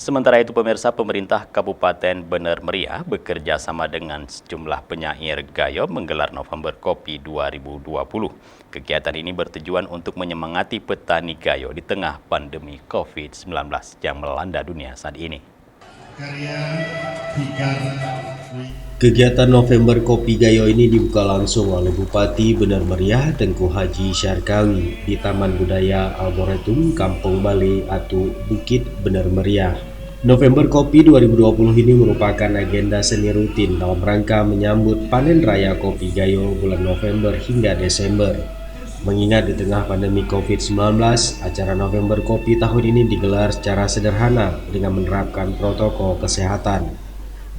Sementara itu pemirsa, pemerintah Kabupaten Bener Meriah bekerja sama dengan sejumlah penyair Gayo menggelar November Kopi 2020. Kegiatan ini bertujuan untuk menyemangati petani Gayo di tengah pandemi COVID-19 yang melanda dunia saat ini. Kegiatan November Kopi Gayo ini dibuka langsung oleh Bupati Bener Meriah Tengku Haji Syarkawi di Taman Budaya Arboretum Kampung Bali atau Bukit Bener Meriah. November Kopi 2020 ini merupakan agenda seni rutin dalam rangka menyambut panen raya kopi Gayo bulan November hingga Desember. Mengingat di tengah pandemi COVID-19, acara November Kopi tahun ini digelar secara sederhana dengan menerapkan protokol kesehatan.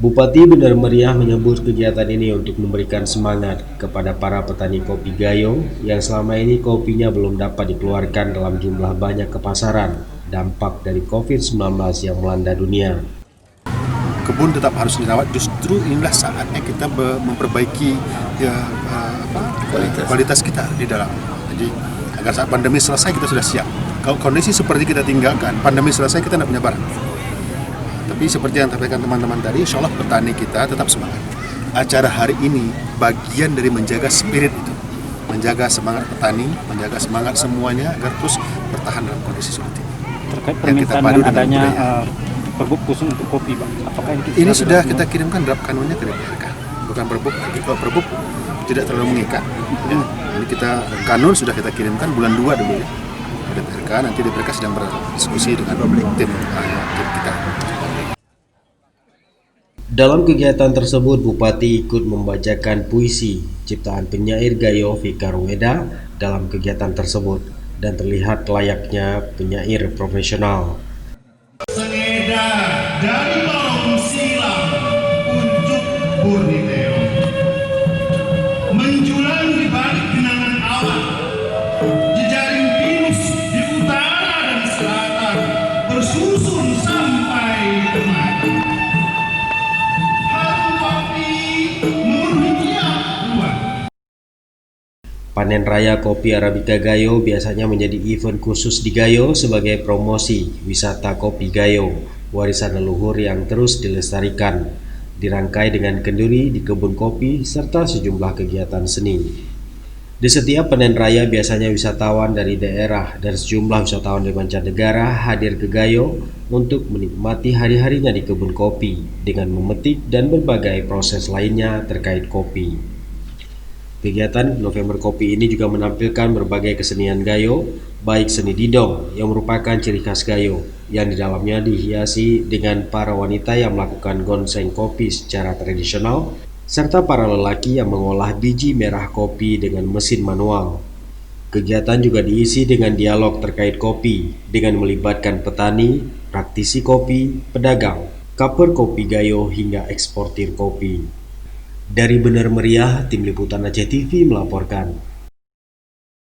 Bupati Bener Meriah menyebut kegiatan ini untuk memberikan semangat kepada para petani kopi Gayo yang selama ini kopinya belum dapat dikeluarkan dalam jumlah banyak ke pasaran, dampak dari COVID-19 yang melanda dunia. Kebun tetap harus dirawat, justru inilah saatnya kita memperbaiki kualitas kita di dalam. Jadi agar saat pandemi selesai kita sudah siap. Kalau kondisi seperti kita tinggalkan, pandemi selesai kita tidak punya barang. Tapi seperti yang disampaikan teman-teman tadi, insya Allah petani kita tetap semangat. Acara hari ini bagian dari menjaga spirit itu, menjaga semangat petani, menjaga semangat semuanya agar terus bertahan dalam kondisi seperti ini. Terkait permintaan dengan adanya perbuk khusus untuk kopi, Pak. Apakah ini sudah kita kirimkan draft kanunnya ke DPRK, bukan perbuk lagi. Kalau perbuk tidak terlalu mengikat. Ya. Jadi kita kanun sudah kita kirimkan bulan 2 dulu ya ke DPRK. Nanti DPRK sedang berdiskusi dengan tim kita. Dalam kegiatan tersebut, Bupati ikut membacakan puisi ciptaan penyair Gayo Fikar Weda dalam kegiatan tersebut dan terlihat layaknya penyair profesional. Sengeda dari lorong silam unjuk Borneo, menjulang di balik genangan awan, jejaring pinus di utara dan selatan bersusun sampai kemari. Harum kopi memenuhi tiap ruang. Panen raya kopi Arabica Gayo biasanya menjadi event khusus di Gayo sebagai promosi wisata kopi Gayo, warisan leluhur yang terus dilestarikan, dirangkai dengan kenduri di kebun kopi serta sejumlah kegiatan seni. Di setiap panen raya biasanya wisatawan dari daerah dan sejumlah wisatawan dari mancanegara hadir ke Gayo untuk menikmati hari-harinya di kebun kopi dengan memetik dan berbagai proses lainnya terkait kopi. Kegiatan November Kopi ini juga menampilkan berbagai kesenian Gayo, baik seni didong yang merupakan ciri khas Gayo, yang di dalamnya dihiasi dengan para wanita yang melakukan gonseng kopi secara tradisional, serta para lelaki yang mengolah biji merah kopi dengan mesin manual. Kegiatan juga diisi dengan dialog terkait kopi, dengan melibatkan petani, praktisi kopi, pedagang, kaper kopi Gayo hingga eksportir kopi. Dari Bener Meriah, Tim Liputan Aceh TV melaporkan.